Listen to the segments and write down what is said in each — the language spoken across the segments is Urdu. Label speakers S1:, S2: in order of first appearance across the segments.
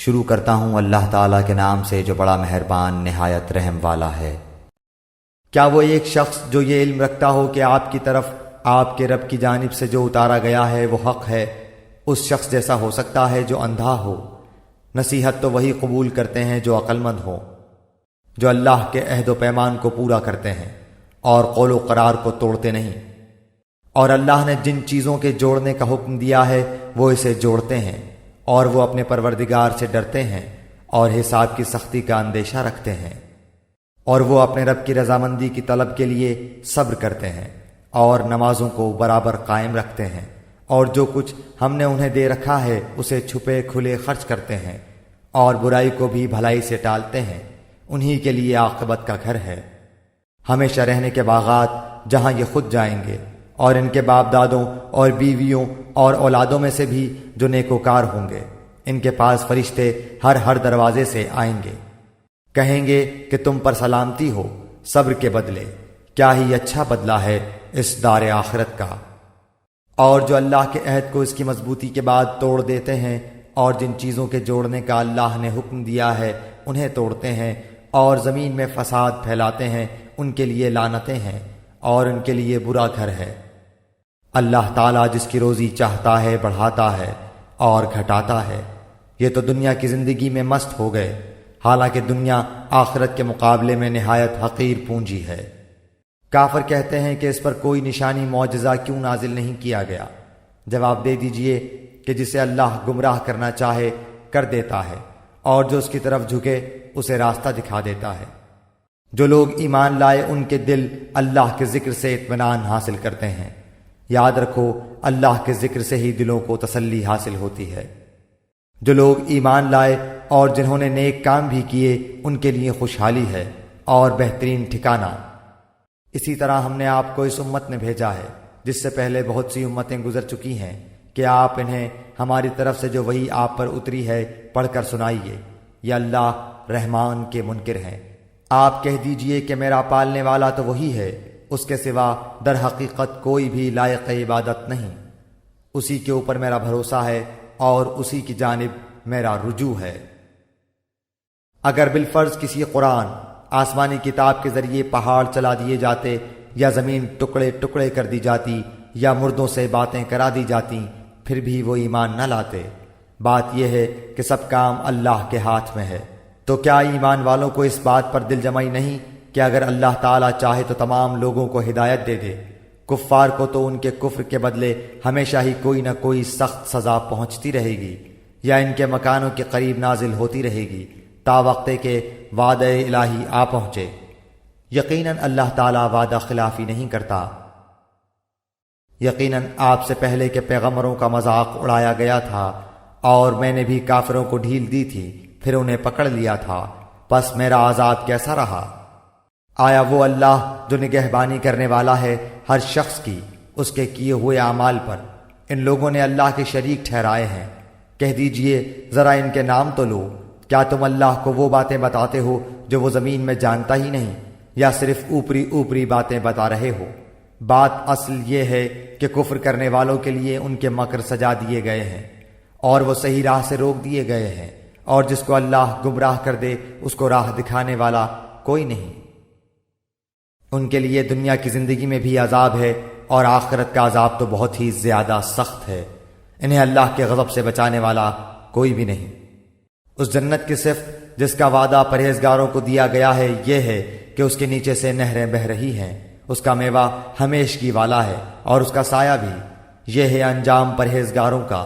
S1: شروع کرتا ہوں اللہ تعالیٰ کے نام سے جو بڑا مہربان نہایت رحم والا ہے۔ کیا وہ ایک شخص جو یہ علم رکھتا ہو کہ آپ کی طرف آپ کے رب کی جانب سے جو اتارا گیا ہے وہ حق ہے، اس شخص جیسا ہو سکتا ہے جو اندھا ہو؟ نصیحت تو وہی قبول کرتے ہیں جو عقل مند ہو، جو اللہ کے عہد و پیمان کو پورا کرتے ہیں اور قول و قرار کو توڑتے نہیں۔ اور اللہ نے جن چیزوں کے جوڑنے کا حکم دیا ہے وہ اسے جوڑتے ہیں، اور وہ اپنے پروردگار سے ڈرتے ہیں اور حساب کی سختی کا اندیشہ رکھتے ہیں، اور وہ اپنے رب کی رضامندی کی طلب کے لیے صبر کرتے ہیں اور نمازوں کو برابر قائم رکھتے ہیں، اور جو کچھ ہم نے انہیں دے رکھا ہے اسے چھپے کھلے خرچ کرتے ہیں، اور برائی کو بھی بھلائی سے ٹالتے ہیں۔ انہی کے لیے عاقبت کا گھر ہے، ہمیشہ رہنے کے باغات جہاں یہ خود جائیں گے، اور ان کے باپ دادوں اور بیویوں اور اولادوں میں سے بھی جو نیکوکار ہوں گے، ان کے پاس فرشتے ہر دروازے سے آئیں گے، کہیں گے کہ تم پر سلامتی ہو، صبر کے بدلے کیا ہی اچھا بدلہ ہے اس دار آخرت کا۔ اور جو اللہ کے عہد کو اس کی مضبوطی کے بعد توڑ دیتے ہیں اور جن چیزوں کے جوڑنے کا اللہ نے حکم دیا ہے انہیں توڑتے ہیں اور زمین میں فساد پھیلاتے ہیں، ان کے لیے لعنتیں ہیں اور ان کے لیے برا گھر ہے۔ اللہ تعالیٰ جس کی روزی چاہتا ہے بڑھاتا ہے اور گھٹاتا ہے۔ یہ تو دنیا کی زندگی میں مست ہو گئے، حالانکہ دنیا آخرت کے مقابلے میں نہایت حقیر پونجی ہے۔ کافر کہتے ہیں کہ اس پر کوئی نشانی معجزہ کیوں نازل نہیں کیا گیا؟ جواب دے دیجئے کہ جسے اللہ گمراہ کرنا چاہے کر دیتا ہے، اور جو اس کی طرف جھکے اسے راستہ دکھا دیتا ہے۔ جو لوگ ایمان لائے ان کے دل اللہ کے ذکر سے اطمینان حاصل کرتے ہیں۔ یاد رکھو اللہ کے ذکر سے ہی دلوں کو تسلی حاصل ہوتی ہے۔ جو لوگ ایمان لائے اور جنہوں نے نیک کام بھی کیے ان کے لیے خوشحالی ہے اور بہترین ٹھکانہ۔ اسی طرح ہم نے آپ کو اس امت میں بھیجا ہے جس سے پہلے بہت سی امتیں گزر چکی ہیں کہ آپ انہیں ہماری طرف سے جو وحی آپ پر اتری ہے پڑھ کر سنائیے۔ یا اللہ رحمان کے منکر ہیں۔ آپ کہہ دیجئے کہ میرا پالنے والا تو وہی ہے، اس کے سوا در حقیقت کوئی بھی لائق عبادت نہیں، اسی کے اوپر میرا بھروسہ ہے اور اسی کی جانب میرا رجوع ہے۔ اگر بالفرض کسی قرآن آسمانی کتاب کے ذریعے پہاڑ چلا دیے جاتے یا زمین ٹکڑے ٹکڑے کر دی جاتی یا مردوں سے باتیں کرا دی جاتی پھر بھی وہ ایمان نہ لاتے۔ بات یہ ہے کہ سب کام اللہ کے ہاتھ میں ہے۔ تو کیا ایمان والوں کو اس بات پر دل جمعی نہیں کہ اگر اللہ تعالیٰ چاہے تو تمام لوگوں کو ہدایت دے دے؟ کفار کو تو ان کے کفر کے بدلے ہمیشہ ہی کوئی نہ کوئی سخت سزا پہنچتی رہے گی، یا ان کے مکانوں کے قریب نازل ہوتی رہے گی تا وقت کہ وعدہ الہی آ پہنچے۔ یقیناً اللہ تعالیٰ وعدہ خلافی نہیں کرتا۔ یقیناً آپ سے پہلے کے پیغمبروں کا مذاق اڑایا گیا تھا، اور میں نے بھی کافروں کو ڈھیل دی تھی، پھر انہیں پکڑ لیا تھا، پس میرا عذاب کیسا رہا؟ آیا وہ اللہ جو نگہبانی کرنے والا ہے ہر شخص کی اس کے کیے ہوئے اعمال پر، ان لوگوں نے اللہ کے شریک ٹھہرائے ہیں۔ کہہ دیجئے ذرا ان کے نام تو لو، کیا تم اللہ کو وہ باتیں بتاتے ہو جو وہ زمین میں جانتا ہی نہیں، یا صرف اوپری باتیں بتا رہے ہو؟ بات اصل یہ ہے کہ کفر کرنے والوں کے لیے ان کے مکر سجا دیے گئے ہیں اور وہ صحیح راہ سے روک دیے گئے ہیں، اور جس کو اللہ گمراہ کر دے اس کو راہ دکھانے والا کوئی نہیں۔ ان کے لیے دنیا کی زندگی میں بھی عذاب ہے اور آخرت کا عذاب تو بہت ہی زیادہ سخت ہے۔ انہیں اللہ کے غضب سے بچانے والا کوئی بھی نہیں۔ اس جنت کی صفت جس کا وعدہ پرہیزگاروں کو دیا گیا ہے یہ ہے کہ اس کے نیچے سے نہریں بہہ رہی ہیں، اس کا میوہ ہمیشگی والا ہے اور اس کا سایہ بھی۔ یہ ہے انجام پرہیزگاروں کا،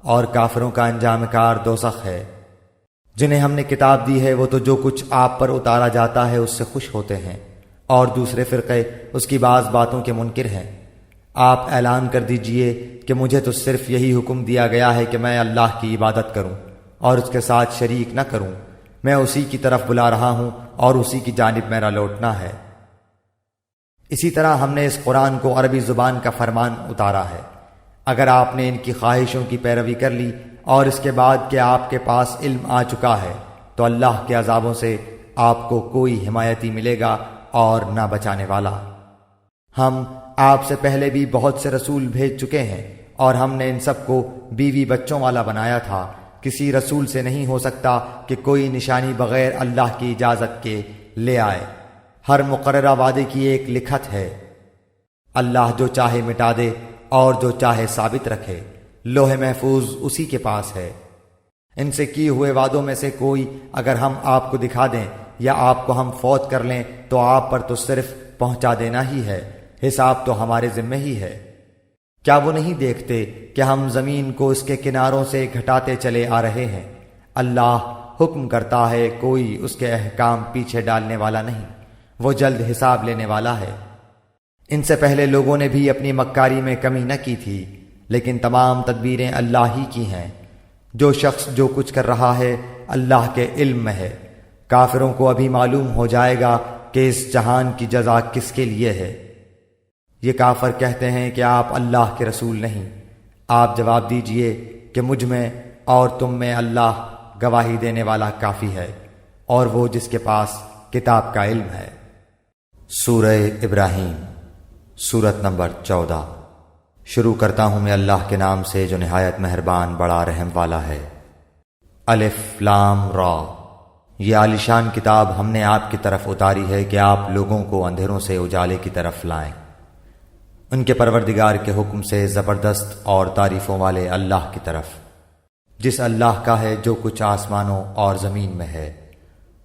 S1: اور کافروں کا انجام کار دوزخ ہے۔ جنہیں ہم نے کتاب دی ہے وہ تو جو کچھ آپ پر اتارا جاتا ہے اس سے خوش ہوتے ہیں، اور دوسرے فرقے اس کی بعض باتوں کے منکر ہیں۔ آپ اعلان کر دیجئے کہ مجھے تو صرف یہی حکم دیا گیا ہے کہ میں اللہ کی عبادت کروں اور اس کے ساتھ شریک نہ کروں۔ میں اسی کی طرف بلا رہا ہوں اور اسی کی جانب میرا لوٹنا ہے۔ اسی طرح ہم نے اس قرآن کو عربی زبان کا فرمان اتارا ہے۔ اگر آپ نے ان کی خواہشوں کی پیروی کر لی اور اس کے بعد کہ آپ کے پاس علم آ چکا ہے تو اللہ کے عذابوں سے آپ کو کوئی حمایتی ملے گا اور نہ بچانے والا۔ ہم آپ سے پہلے بھی بہت سے رسول بھیج چکے ہیں اور ہم نے ان سب کو بیوی بچوں والا بنایا تھا کسی رسول سے نہیں ہو سکتا کہ کوئی نشانی بغیر اللہ کی اجازت کے لے آئے۔ ہر مقررہ وعدے کی ایک لکھت ہے۔ اللہ جو چاہے مٹا دے اور جو چاہے ثابت رکھے۔ لوح محفوظ اسی کے پاس ہے۔ ان سے کیے ہوئے وعدوں میں سے کوئی اگر ہم آپ کو دکھا دیں یا آپ کو ہم فوت کر لیں تو آپ پر تو صرف پہنچا دینا ہی ہے، حساب تو ہمارے ذمہ ہی ہے۔ کیا وہ نہیں دیکھتے کہ ہم زمین کو اس کے کناروں سے گھٹاتے چلے آ رہے ہیں؟ اللہ حکم کرتا ہے، کوئی اس کے احکام پیچھے ڈالنے والا نہیں، وہ جلد حساب لینے والا ہے۔ ان سے پہلے لوگوں نے بھی اپنی مکاری میں کمی نہ کی تھی، لیکن تمام تدبیریں اللہ ہی کی ہیں۔ جو شخص جو کچھ کر رہا ہے اللہ کے علم میں ہے۔ کافروں کو ابھی معلوم ہو جائے گا کہ اس جہان کی جزا کس کے لیے ہے۔ یہ کافر کہتے ہیں کہ آپ اللہ کے رسول نہیں۔ آپ جواب دیجئے کہ مجھ میں اور تم میں اللہ گواہی دینے والا کافی ہے، اور وہ جس کے پاس کتاب کا علم ہے۔ سورہ ابراہیم، سورت نمبر 14۔ شروع کرتا ہوں میں اللہ کے نام سے جو نہایت مہربان بڑا رحم والا ہے۔ الف لام را، یہ عالیشان کتاب ہم نے آپ کی طرف اتاری ہے کہ آپ لوگوں کو اندھیروں سے اجالے کی طرف لائیں، ان کے پروردگار کے حکم سے زبردست اور تعریفوں والے اللہ کی طرف، جس اللہ کا ہے جو کچھ آسمانوں اور زمین میں ہے،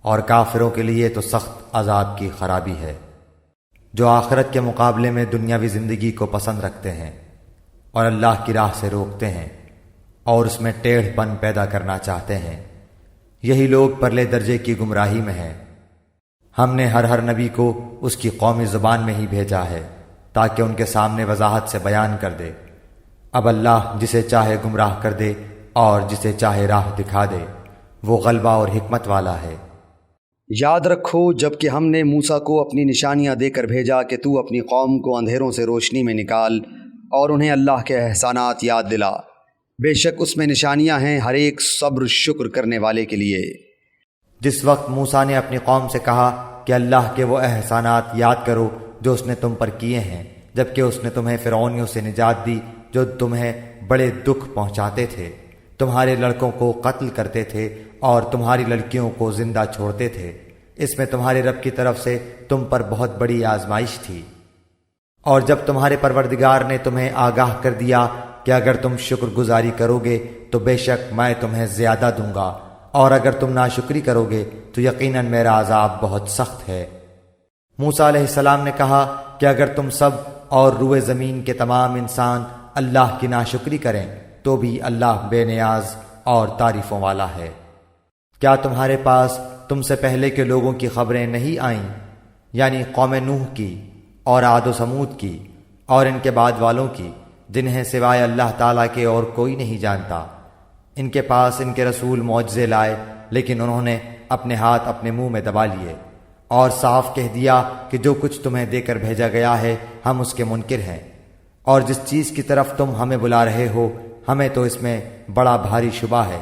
S1: اور کافروں کے لیے تو سخت عذاب کی خرابی ہے، جو آخرت کے مقابلے میں دنیاوی زندگی کو پسند رکھتے ہیں اور اللہ کی راہ سے روکتے ہیں اور اس میں ٹیڑھ پن پیدا کرنا چاہتے ہیں۔ یہی لوگ پرلے درجے کی گمراہی میں ہیں۔ ہم نے ہر نبی کو اس کی قومی زبان میں ہی بھیجا ہے تاکہ ان کے سامنے وضاحت سے بیان کر دے۔ اب اللہ جسے چاہے گمراہ کر دے اور جسے چاہے راہ دکھا دے، وہ غلبہ اور حکمت والا ہے۔
S2: یاد رکھو جب کہ ہم نے موسیٰ کو اپنی نشانیاں دے کر بھیجا کہ تو اپنی قوم کو اندھیروں سے روشنی میں نکال اور انہیں اللہ کے احسانات یاد دلا۔ بے شک اس میں نشانیاں ہیں ہر ایک صبر شکر کرنے والے کے لیے۔
S1: جس وقت موسیٰ نے اپنی قوم سے کہا کہ اللہ کے وہ احسانات یاد کرو جو اس نے تم پر کیے ہیں، جبکہ اس نے تمہیں فرعونیوں سے نجات دی جو تمہیں بڑے دکھ پہنچاتے تھے، تمہارے لڑکوں کو قتل کرتے تھے اور تمہاری لڑکیوں کو زندہ چھوڑتے تھے۔ اس میں تمہارے رب کی طرف سے تم پر بہت بڑی آزمائش تھی۔ اور جب تمہارے پروردگار نے تمہیں آگاہ کر دیا کہ اگر تم شکر گزاری کرو گے تو بے شک میں تمہیں زیادہ دوں گا، اور اگر تم ناشکری کرو گے تو یقیناً میرا عذاب بہت سخت ہے۔ موسیٰ علیہ السلام نے کہا کہ اگر تم سب اور روئے زمین کے تمام انسان اللہ کی ناشکری کریں تو بھی اللہ بے نیاز اور تعریفوں والا ہے۔ کیا تمہارے پاس تم سے پہلے کے لوگوں کی خبریں نہیں آئیں، یعنی قوم نوح کی اور عاد و سمود کی اور ان کے بعد والوں کی، جنہیں سوائے اللہ تعالیٰ کے اور کوئی نہیں جانتا؟ ان کے پاس ان کے رسول معجزے لائے، لیکن انہوں نے اپنے ہاتھ اپنے منہ میں دبا لیے اور صاف کہہ دیا کہ جو کچھ تمہیں دے کر بھیجا گیا ہے ہم اس کے منکر ہیں، اور جس چیز کی طرف تم ہمیں بلا رہے ہو ہمیں تو اس میں بڑا بھاری شبہ ہے۔